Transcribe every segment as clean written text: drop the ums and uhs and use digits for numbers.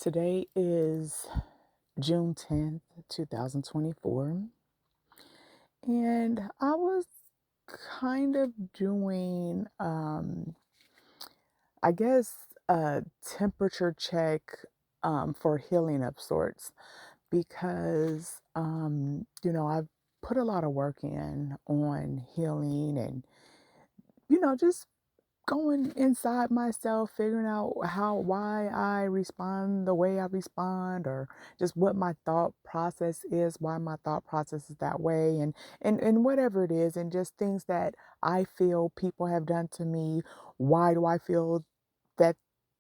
Today is June 10th, 2024, and I was kind of doing, I guess, a temperature check for healing of sorts because, I've put a lot of work in on healing and, just going inside myself, figuring out why I respond the way I respond, or just what my thought process is, why my thought process is that way, and whatever it is, and just things that I feel people have done to me. Why do I feel that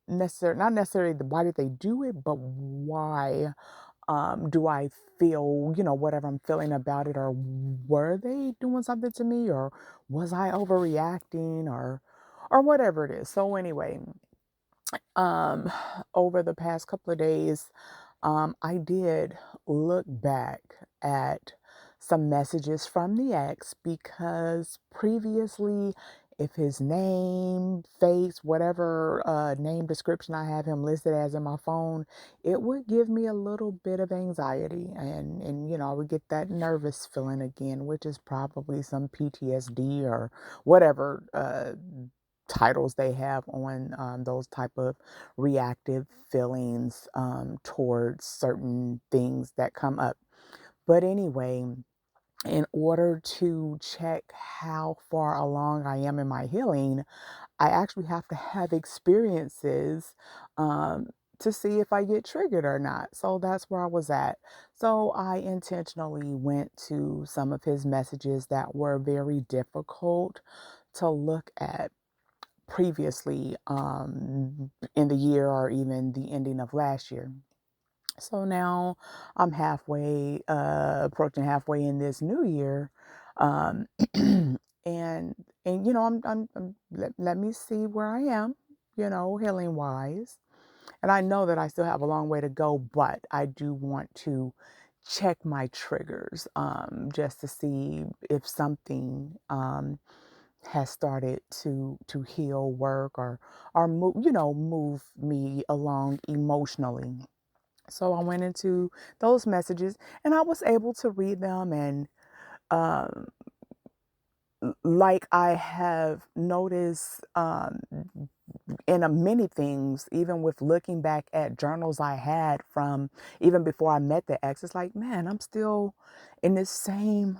not necessarily why did they do it, but why do I feel, whatever I'm feeling about it, or were they doing something to me, or was I overreacting, or whatever it is. So anyway, um, over the past couple of days, I did look back at some messages from the ex because previously, if his name, face, whatever name description I have him listed as in my phone, it would give me a little bit of anxiety, and I would get that nervous feeling again, which is probably some PTSD or whatever titles they have on those type of reactive feelings towards certain things that come up. But anyway, in order to check how far along I am in my healing, I actually have to have experiences um, to see if I get triggered or not. So that's where I was at. So I intentionally went to some of his messages that were very difficult to look at previously in the year or even the ending of last year. So now I'm approaching halfway in this new year, um, and let me see where I am, healing wise. And I know that I still have a long way to go, but I do want to check my triggers just to see if something has started to heal, work, or move me along emotionally. So I went into those messages and I was able to read them, and um like I have noticed in many things, even with looking back at journals I had from even before I met the ex, it's like, man, I'm still in this same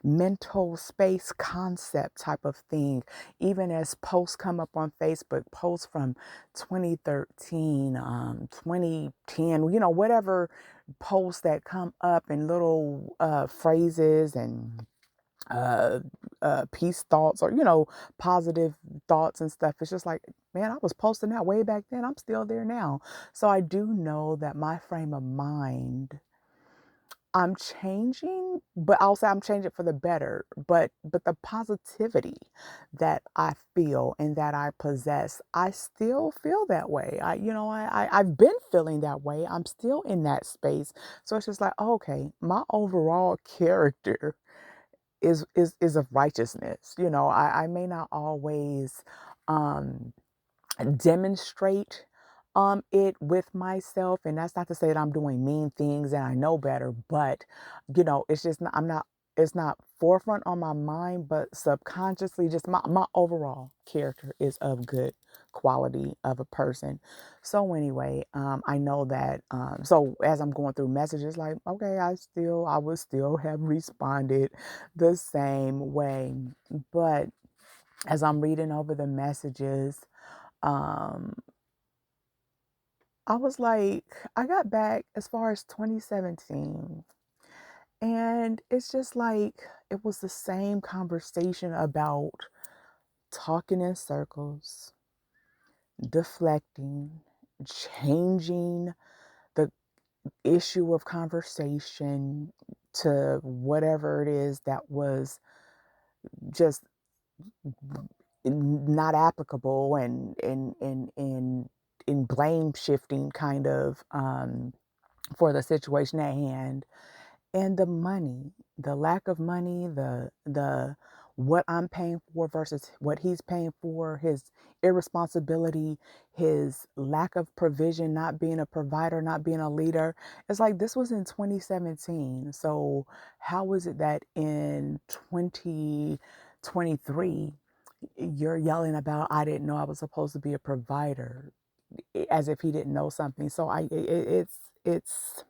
mental space concept type of thing. Even as posts come up on Facebook, posts from 2013, 2010, whatever posts that come up, and little phrases and uh, peace thoughts, or positive thoughts and stuff. It's just like, man, I was posting that way back then, I'm still there now. So I do know that my frame of mind, I'm changing, but I'll say I'm changing for the better. But the positivity that I feel and that I possess, I still feel that way. I've been feeling that way. I'm still in that space. So it's just like, okay, my overall character is of righteousness. I may not always um demonstrate it with myself, and that's not to say that I'm doing mean things and I know better, but it's just not, I'm not it's not forefront on my mind, but subconsciously, just my overall character is of good quality of a person. So anyway, I know that so as I'm going through messages, like, okay, I would still have responded the same way. But as I'm reading over the messages, um, I was like, I got back as far as 2017, and it's just like it was the same conversation about talking in circles, deflecting, changing the issue of conversation to whatever it is that was just not applicable, and blame shifting kind of for the situation at hand. And the money, the lack of money, the what I'm paying for versus what he's paying for, his irresponsibility, his lack of provision, not being a provider, not being a leader. It's like this was in 2017. So, how is it that in 2023, you're yelling about, I didn't know I was supposed to be a provider, as if he didn't know something. So, it's,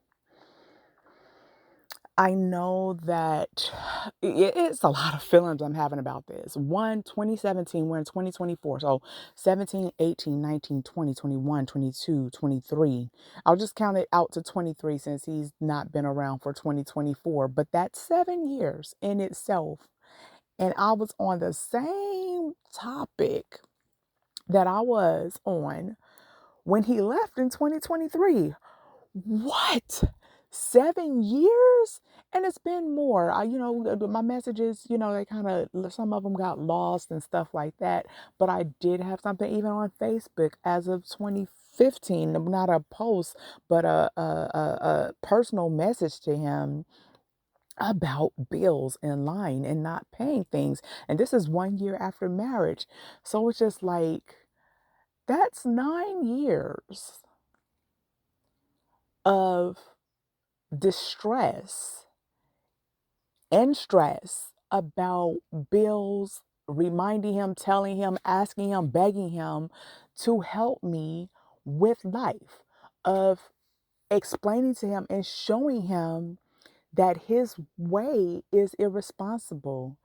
I know that it's a lot of feelings I'm having about this. One, 2017, we're in 2024. So 17, 18, 19, 20, 21, 22, 23. I'll just count it out to 23 since he's not been around for 2024. But that's 7 years in itself. And I was on the same topic that I was on when he left in 2023. What? 7 years? And it's been more. My messages, they kind of, some of them got lost and stuff like that. But I did have something even on Facebook as of 2015, not a post, but a personal message to him about bills in line and not paying things. And this is 1 year after marriage. So it's just like, that's 9 years of distress and stress about bills, reminding him, telling him, asking him, begging him to help me with life, of explaining to him and showing him that his way is irresponsible.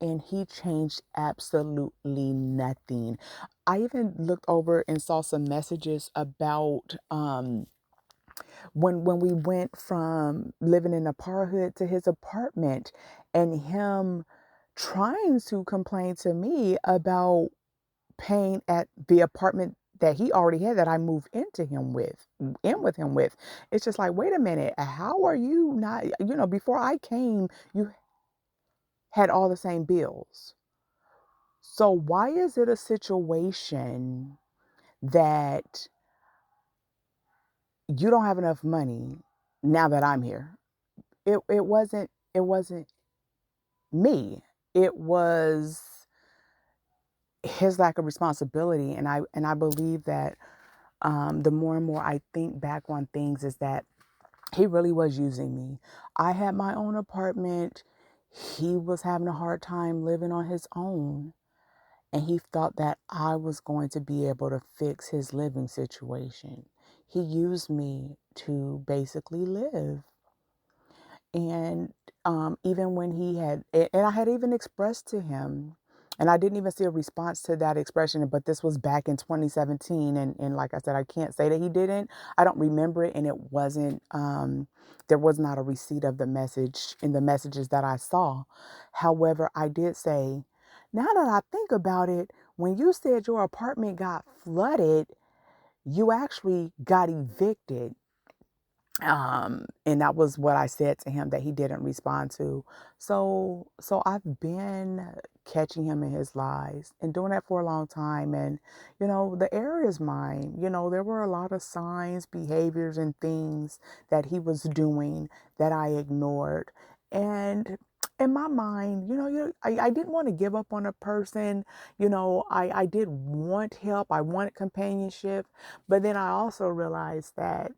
And he changed absolutely nothing. I even looked over and saw some messages about when we went from living in apartheid to his apartment, and him trying to complain to me about paying at the apartment that he already had, that I moved in with him with. It's just like, wait a minute, how are you not, before I came, you had all the same bills. So why is it a situation that you don't have enough money now that I'm here? It wasn't me. It was his lack of responsibility. And I believe that the more and more I think back on things, is that he really was using me. I had my own apartment. He was having a hard time living on his own. And he thought that I was going to be able to fix his living situation. He used me to basically live. And even when and I had even expressed to him, and I didn't even see a response to that expression, but this was back in 2017. And like I said, I can't say that he didn't. I don't remember it. And it wasn't, there was not a receipt of the message in the messages that I saw. However, I did say, now that I think about it, when you said your apartment got flooded, you actually got evicted. And that was what I said to him that he didn't respond to. So I've been catching him in his lies and doing that for a long time. And, the error is mine. There were a lot of signs, behaviors, and things that he was doing that I ignored. And in my mind, I didn't want to give up on a person. I did want help. I wanted companionship. But then I also realized that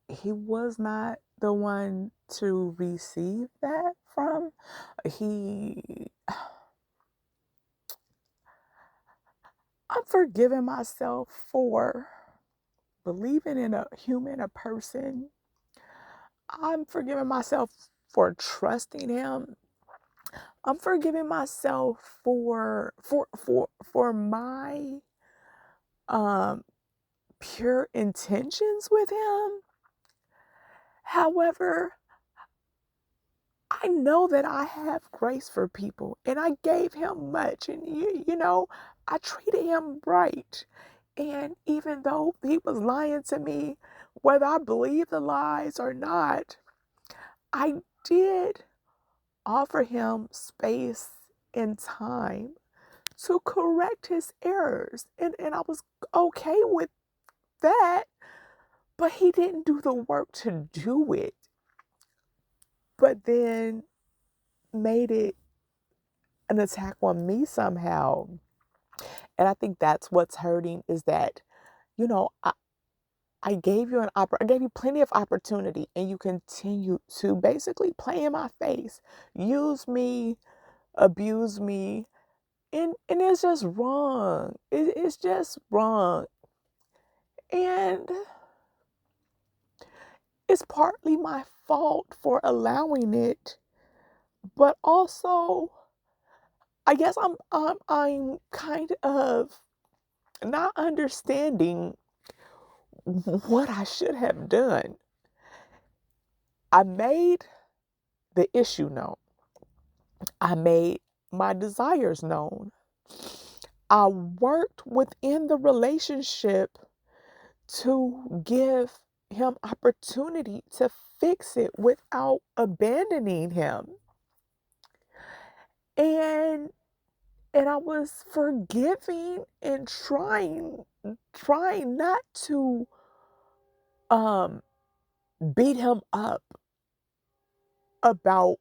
he was not the one to receive that from. He, I'm forgiving myself for believing in a human, a person. I'm forgiving myself for trusting him. I'm forgiving myself for my um pure intentions with him. However, I know that I have grace for people, and I gave him much, and I treated him right. And even though he was lying to me, whether I believe the lies or not, I did offer him space and time to correct his errors. And I was okay with that, but he didn't do the work to do it. But then made it an attack on me somehow. And I think that's what's hurting is that, you know, I gave you I gave you plenty of opportunity and you continue to basically play in my face, use me, abuse me, and it's just wrong. It's just wrong. And it's partly my fault for allowing it, but also I guess I'm kind of not understanding what I should have done. I made the issue known. I made my desires known. I worked within the relationship to give him opportunity to fix it without abandoning him. And I was forgiving and trying not to um beat him up about